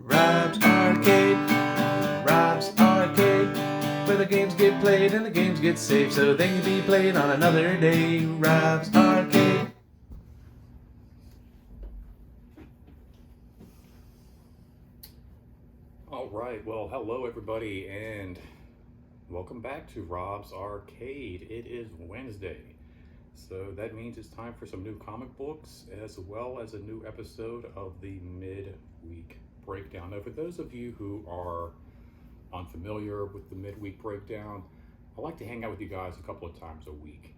Rob's Arcade, Rob's Arcade, where the games get played and the games get saved so they can be played on another day. Rob's Arcade. All right, well, hello everybody, and welcome back to Rob's Arcade. It is Wednesday, so that means it's time for some new comic books as well as a new episode of the Midweek Breakdown. Now, for those of you who are unfamiliar with the Midweek Breakdown, I like to hang out with you guys a couple of times a week.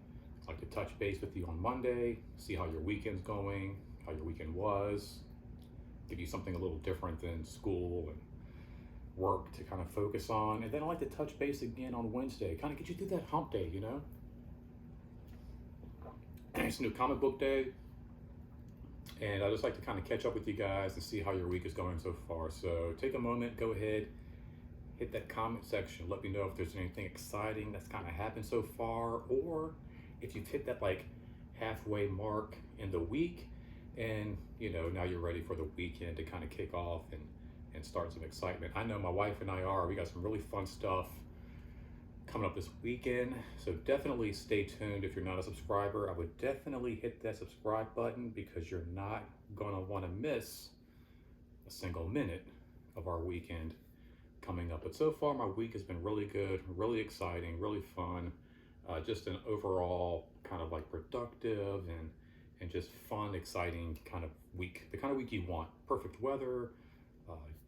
I like to touch base with you on Monday, see how your weekend's going, how your weekend was, give you something a little different than school and work to kind of focus on, and then I like to touch base again on Wednesday, kind of get you through that hump day, you know? It's a new comic book day, and I just like to kind of catch up with you guys and see how your week is going so far. So take a moment, go ahead, hit that comment section, let me know if there's anything exciting that's kind of happened so far, or if you've hit that like halfway mark in the week and now you're ready for the weekend to kind of kick off and start some excitement. I know my wife and I are. We got some really fun stuff coming up this weekend, so definitely stay tuned. If you're not a subscriber, I would definitely hit that subscribe button because you're not gonna want to miss a single minute of our weekend coming up. But so far my week has been really good, really exciting, really fun, just an overall kind of like productive and just fun, exciting kind of week, the kind of week you want. Perfect weather,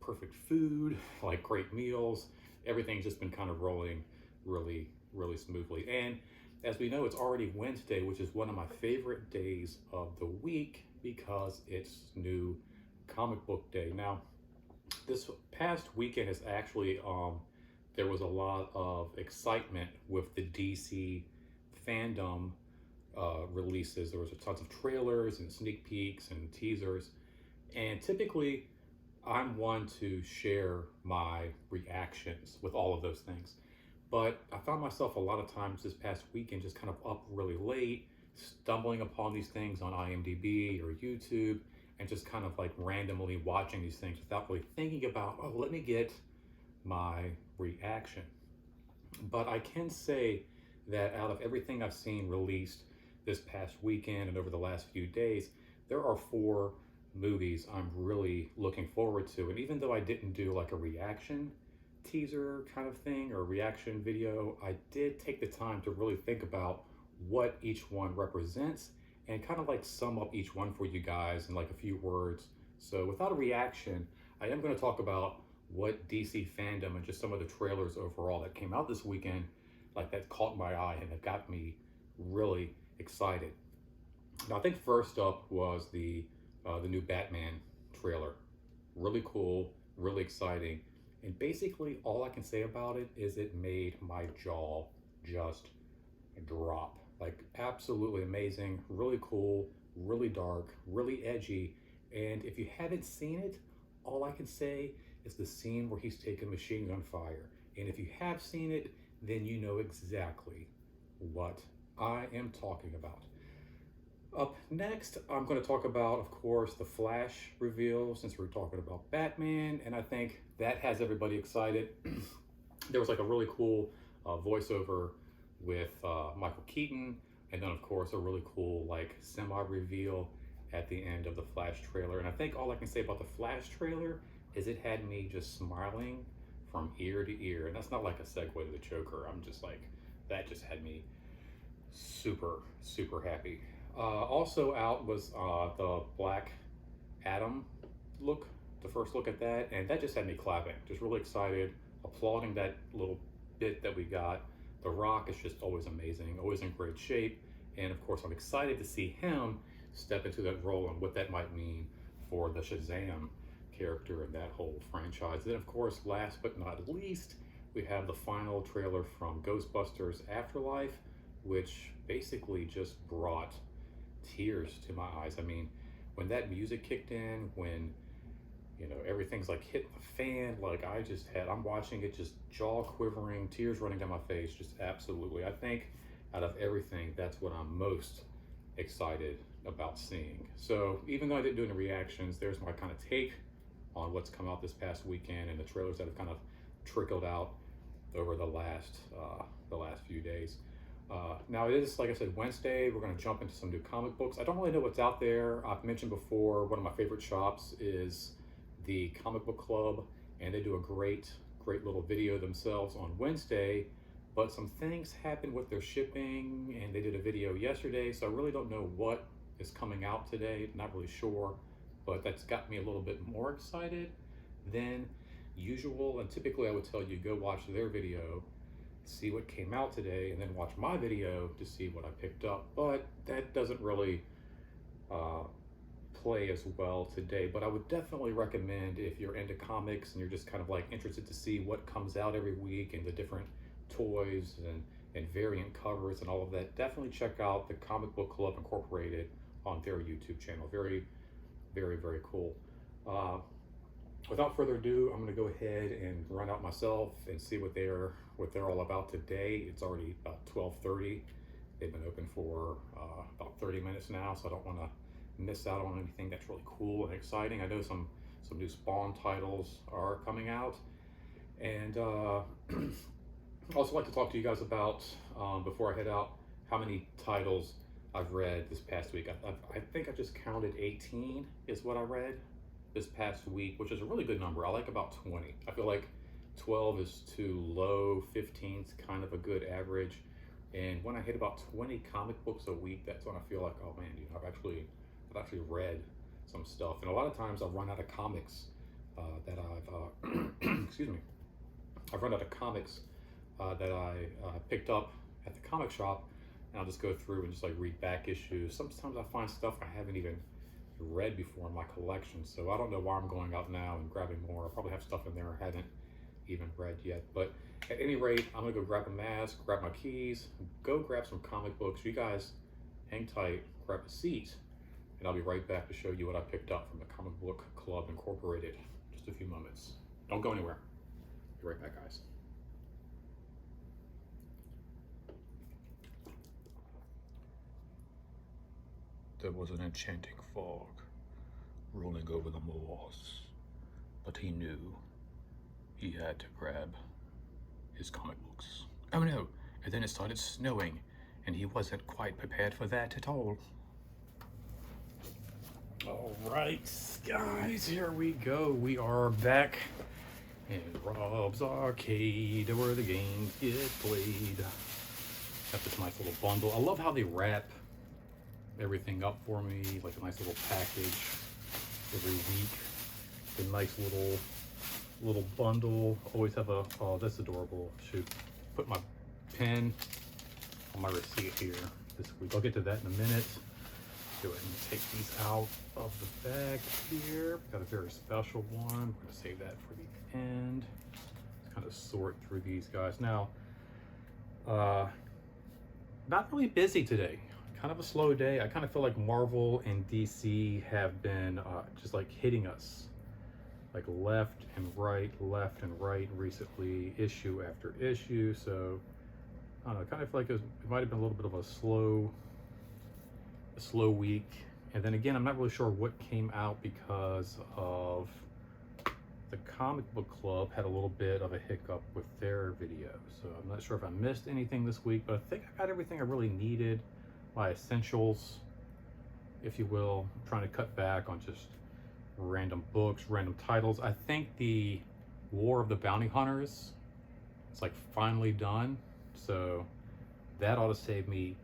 perfect food, like great meals. Everything's just been kind of rolling really, really smoothly. And as we know, it's already Wednesday, which is one of my favorite days of the week because it's new comic book day. Now, this past weekend is actually, there was a lot of excitement with the DC fandom releases. There was tons of trailers and sneak peeks and teasers. And typically, I'm one to share my reactions with all of those things. But I found myself a lot of times this past weekend just kind of up really late, stumbling upon these things on IMDb or YouTube, and just kind of like randomly watching these things without really thinking about, oh, let me get my reaction. But I can say that out of everything I've seen released this past weekend and over the last few days, there are 4 movies I'm really looking forward to. And even though I didn't do like a reaction teaser kind of thing or reaction video, I did take the time to really think about what each one represents and kind of like sum up each one for you guys in like a few words. So without a reaction, I am going to talk about what DC fandom and just some of the trailers overall that came out this weekend, like that caught my eye and that got me really excited. Now, I think first up was the new Batman trailer. Really cool, really exciting. And basically all I can say about it is it made my jaw just drop. Like absolutely amazing, really cool, really dark, really edgy. And if you haven't seen it, all I can say is the scene where he's taking machine gun fire. And if you have seen it, then you know exactly what I am talking about. Up next, I'm going to talk about, of course, the Flash reveal, since we're talking about Batman, and I think that has everybody excited. There was like a really cool voiceover with Michael Keaton, and then of course a really cool like semi-reveal at the end of the Flash trailer. And I think all I can say about the Flash trailer is it had me just smiling from ear to ear, and that's not like a segue to the Joker. I'm just like, that just had me super, super happy. Also out was the Black Adam look, the first look at that, and that just had me clapping, just really excited, applauding that little bit that we got. The Rock is just always amazing, always in great shape, and of course I'm excited to see him step into that role and what that might mean for the Shazam character in that whole franchise. Then of course, last but not least, we have the final trailer from Ghostbusters Afterlife, which basically just brought tears to my eyes. I mean, when that music kicked in, when everything's like hitting the fan, like I'm watching it, just jaw quivering, tears running down my face, just absolutely. I think out of everything, that's what I'm most excited about seeing. So even though I didn't do any reactions, there's my kind of take on what's come out this past weekend and the trailers that have kind of trickled out over the last few days. Now it is, like I said, Wednesday. We're going to jump into some new comic books. I don't really know what's out there. I've mentioned before, one of my favorite shops is the Comic Book Club, and they do a great little video themselves on Wednesday, but some things happened with their shipping, and they did a video yesterday, so I really don't know what is coming out today. Not really sure, but that's got me a little bit more excited than usual. And typically I would tell you, go watch their video, see what came out today, and then watch my video to see what I picked up. But that doesn't really play as well today. But I would definitely recommend, if you're into comics and you're just kind of like interested to see what comes out every week and the different toys and variant covers and all of that, definitely check out the Comic Book Club Incorporated on their YouTube channel. Very, very, very cool. Without further ado, I'm going to go ahead and run out myself and see what they're all about today. It's already about 12:30. They've been open for about 30 minutes now, so I don't want to miss out on anything that's really cool and exciting. I know some new Spawn titles are coming out, and I also like to talk to you guys about, before I head out, how many titles I've read this past week. I think I just counted 18 is what I read this past week, which is a really good number. I like about 20. I feel like 12 is too low, 15 is kind of a good average. And when I hit about 20 comic books a week, that's when I feel like, oh man, I've actually read some stuff. And a lot of times I'll run out of comics that I've, excuse me, I've run out of comics that I picked up at the comic shop, and I'll just go through and just like read back issues. Sometimes I find stuff I haven't even read before in my collection, so I don't know why I'm going out now and grabbing more. I probably have stuff in there I haven't even read yet. But at any rate, I'm gonna go grab a mask, grab my keys, go grab some comic books. You guys hang tight, grab a seat, and I'll be right back to show you what I picked up from the Comic Book Club Incorporated. Just a few moments. Don't go anywhere. Be right back, guys. There was an enchanting fog rolling over the moors, but he knew he had to grab his comic books. Oh no, and then it started snowing, and he wasn't quite prepared for that at all. All right, guys, here we go. We are back in Rob's Arcade, where the games get played. Got this nice little bundle. I love how they wrap everything up for me, like a nice little package every week. The nice little bundle. Always have a, oh, that's adorable. Should put my pen on my receipt here this week. I'll get to that in a minute. Go ahead and take these out of the bag here. Got a very special one. We're gonna save that for the end. Just kind of sort through these guys. Now, not really busy today. Kind of a slow day. I kind of feel like Marvel and DC have been just like hitting us like left and right recently, issue after issue. So I don't know, I kind of feel like it might have been a little bit of a slow week. And then again, I'm not really sure what came out because of the Comic Book Club had a little bit of a hiccup with their video. So I'm not sure if I missed anything this week, but I think I got everything I really needed. My essentials, if you will. I'm trying to cut back on just random books, random titles. I think the War of the Bounty Hunters, it's like finally done. So that ought to save me,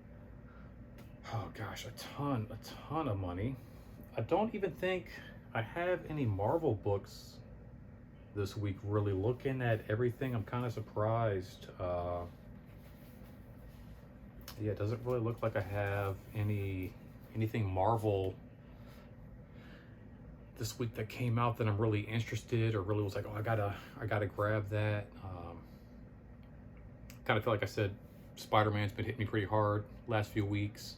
oh gosh, a ton of money. I don't even think I have any Marvel books this week. Really looking at everything, I'm kind of surprised. Yeah, it doesn't really look like I have anything Marvel this week that came out that I'm really interested or really was like, oh, I gotta grab that. Kind of feel like I said, Spider-Man's been hitting me pretty hard last few weeks,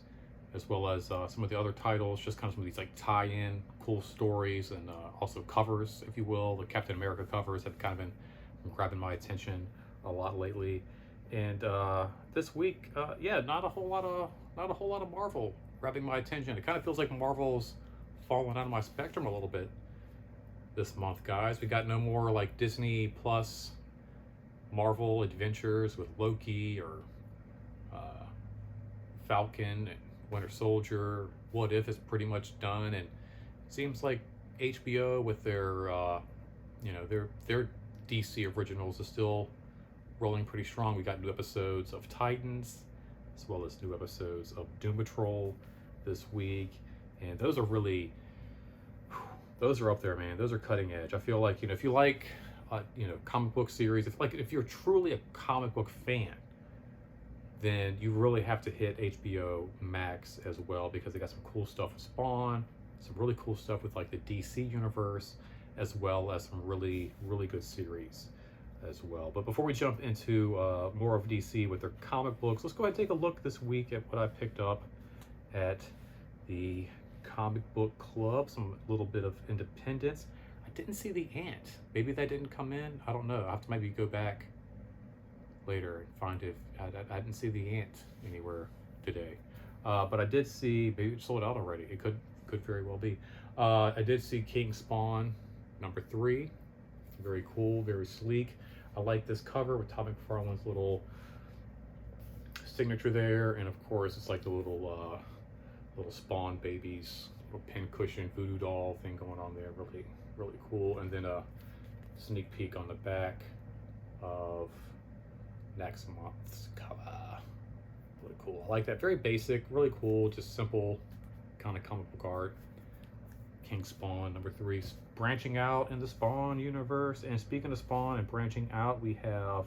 as well as some of the other titles, just kind of some of these like tie-in cool stories and also covers, if you will. The Captain America covers have kind of been grabbing my attention a lot lately. And this week, yeah, not a whole lot of Marvel grabbing my attention. It kind of feels like Marvel's fallen out of my spectrum a little bit this month, guys. We got no more like Disney Plus Marvel adventures with Loki or Falcon and Winter Soldier. What If is pretty much done, and it seems like HBO with their their DC originals is still rolling pretty strong. We got new episodes of Titans, as well as new episodes of Doom Patrol this week, and those are really, those are up there, man. Those are cutting edge. I feel like, if you like, comic book series, if you're truly a comic book fan, then you really have to hit HBO Max as well, because they got some cool stuff with Spawn, some really cool stuff with like the DC universe, as well as some really, really good series as well. But before we jump into more of DC with their comic books, let's go ahead and take a look this week at what I picked up at the comic book club. Some little bit of independence. I didn't see the Ant. Maybe that didn't come in. I don't know. I have to maybe go back later and find if I didn't see the Ant anywhere today. But I did see, maybe it sold out already. It could very well be. I did see King Spawn #3. Very cool, very sleek. I like this cover with Todd McFarlane's little signature there, and of course it's like the little Spawn babies, little pin cushion voodoo doll thing going on there. Really, really cool. And then a sneak peek on the back of next month's cover. Really cool. I like that. Very basic, really cool, just simple kind of comic book art. King Spawn #3, branching out in the Spawn universe. And speaking of Spawn and branching out, we have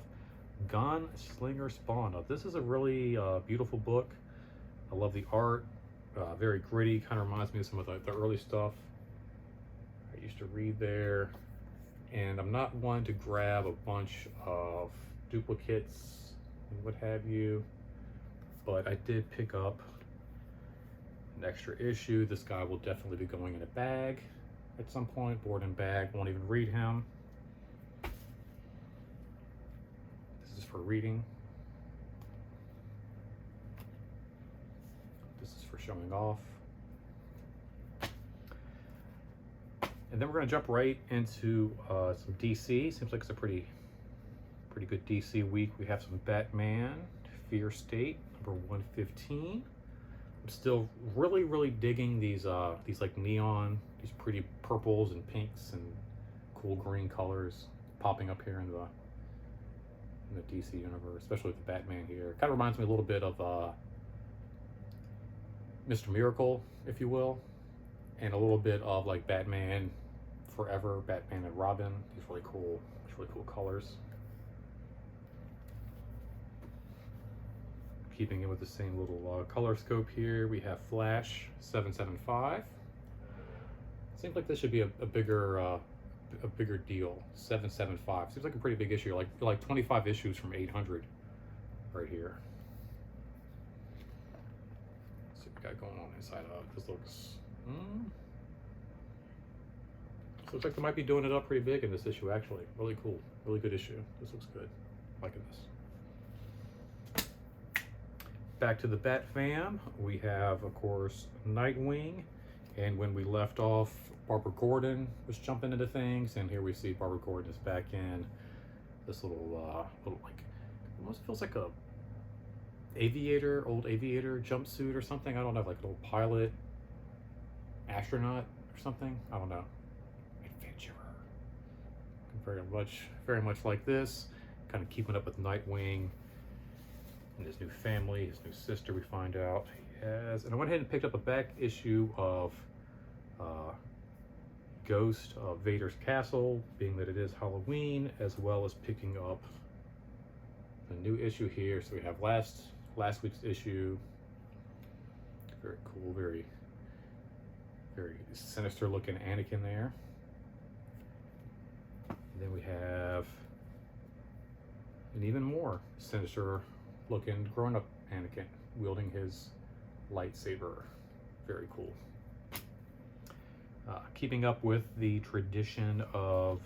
Gunslinger Spawn. Now, this is a really beautiful book. I love the art. Very gritty, kind of reminds me of some of the early stuff I used to read there. And I'm not one to grab a bunch of duplicates and what have you, but I did pick up an extra issue. This guy will definitely be going in a bag at some point. Board and bag, won't even read him. This is for reading. This is for showing off. And then we're going to jump right into some DC. Seems like it's a pretty good DC week. We have some Batman, Fear State, #115. I'm still really digging these like neon, these pretty purples and pinks and cool green colors popping up here in the DC universe, especially with the Batman here. Kind of reminds me a little bit of Mr. Miracle, if you will, and a little bit of like Batman Forever, Batman and Robin. These really cool colors. Keeping it with the same little color scope here, we have Flash 775. Seems like this should be a bigger deal. 775 seems like a pretty big issue, like 25 issues from 800 right here. Let's see what we got going on inside of this. Looks like they might be doing it up pretty big in this issue, actually. Really cool, really good issue. This looks good. Liking this. Back to the Bat Fam, we have, of course, Nightwing, and when we left off, Barbara Gordon was jumping into things, and here we see Barbara Gordon is back in this little like, almost feels like a old aviator jumpsuit or something. I don't know, like a little pilot, astronaut or something. I don't know. Adventurer. Very much like this, kind of keeping up with Nightwing and his new family, his new sister, we find out he has. And I went ahead and picked up a back issue of Ghost of Vader's Castle, being that it is Halloween, as well as picking up the new issue here. So we have last week's issue. Very cool, very sinister looking Anakin there. And then we have an even more sinister looking grown-up Anakin wielding his lightsaber. Very cool. Keeping up with the tradition of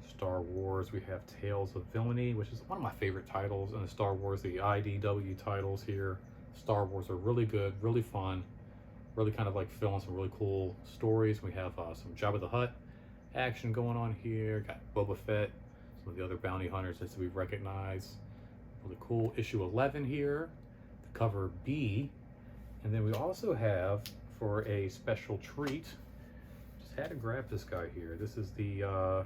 Star Wars, we have Tales of Villainy, which is one of my favorite titles in the Star Wars. The IDW titles here, Star Wars, are really good, really fun, really kind of like filling some really cool stories. We have some Jabba the Hutt action going on here. Got Boba Fett, some of the other bounty hunters that we recognize. Really cool issue 11 here, the cover B. And then we also have, for a special treat, just had to grab this guy here. This is the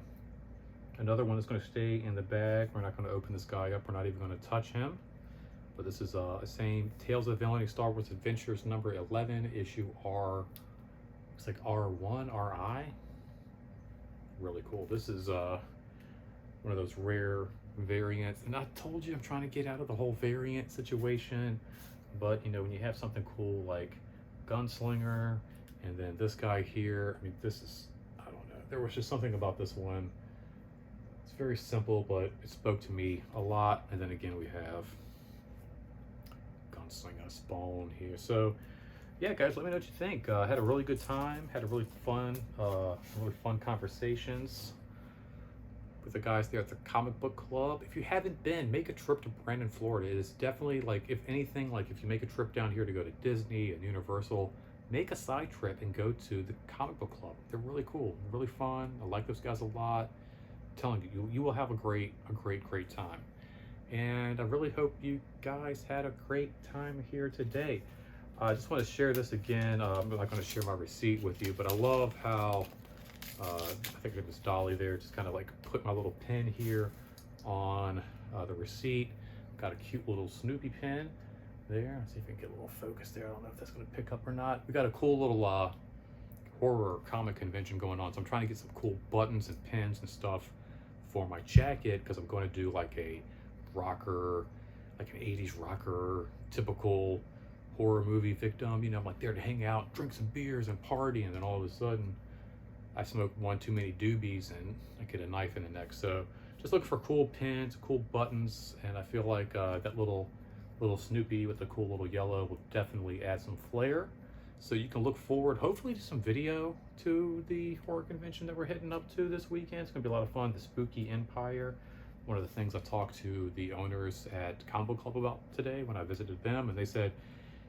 another one that's going to stay in the bag. We're not going to open this guy up. We're not even going to touch him. But this is the same Tales of Villainy Star Wars Adventures number 11, issue R. Looks like R1, RI. Really cool. This is one of those rare variants. And I told you I'm trying to get out of the whole variant situation. But, you know, when you have something cool like Gunslinger, and then this guy here, I mean, this is, I don't know. There was just something about this one. It's very simple, but it spoke to me a lot. And then again, we have Gunslinger Spawn here. So, yeah, guys, let me know what you think. I had a really good time. Had a really fun conversations with the guys there at the Comic Book Club. If you haven't been, make a trip to Brandon, Florida. It is definitely, like, if anything, like if you make a trip down here to go to Disney and Universal, make a side trip and go to the Comic Book Club. They're really cool, really fun. I like those guys a lot. I'm telling you, you will have a great time. And I really hope you guys had a great time here today. I just want to share this again. I'm not going to share my receipt with you, but I love how I think it was Dolly there, just kind of like put my little pin here on the receipt. Got a cute little Snoopy pin there. Let's see if we can get a little focus there. I don't know if that's going to pick up or not. We got a cool little horror comic convention going on, so I'm trying to get some cool buttons and pins and stuff for my jacket, because I'm going to do like a rocker, like an 80s rocker, typical horror movie victim. You know, I'm like there to hang out, drink some beers and party, and then all of a sudden I smoke one too many doobies and I get a knife in the neck. So just look for cool pins, cool buttons, and I feel like that little Snoopy with the cool little yellow will definitely add some flair. So you can look forward, hopefully, to some video to the horror convention that we're heading up to this weekend. It's gonna be a lot of fun. The Spooky Empire. One of the things I talked to the owners at Combo Club about today when I visited them, and they said,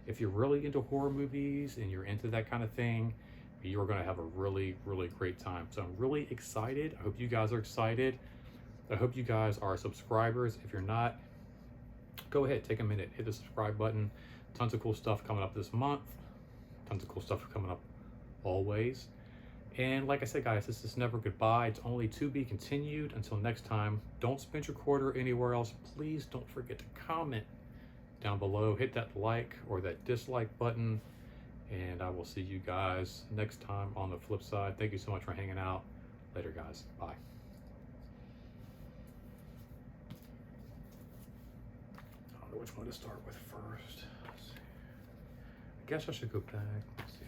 if you're really into horror movies and you're into that kind of thing, you're going to have a really great time. So I'm really excited. I hope you guys are excited. I hope you guys are subscribers. If you're not, go ahead, take a minute, hit the subscribe button. Tons of cool stuff coming up this month. Tons of cool stuff coming up always. And like I said, guys, this is never goodbye. It's only to be continued. Until next time, don't spend your quarter anywhere else. Please don't forget to comment down below. Hit that like or that dislike button. And I will see you guys next time on the flip side. Thank you so much for hanging out. Later, guys. Bye. I don't know which one to start with first. I guess I should go back. Let's see.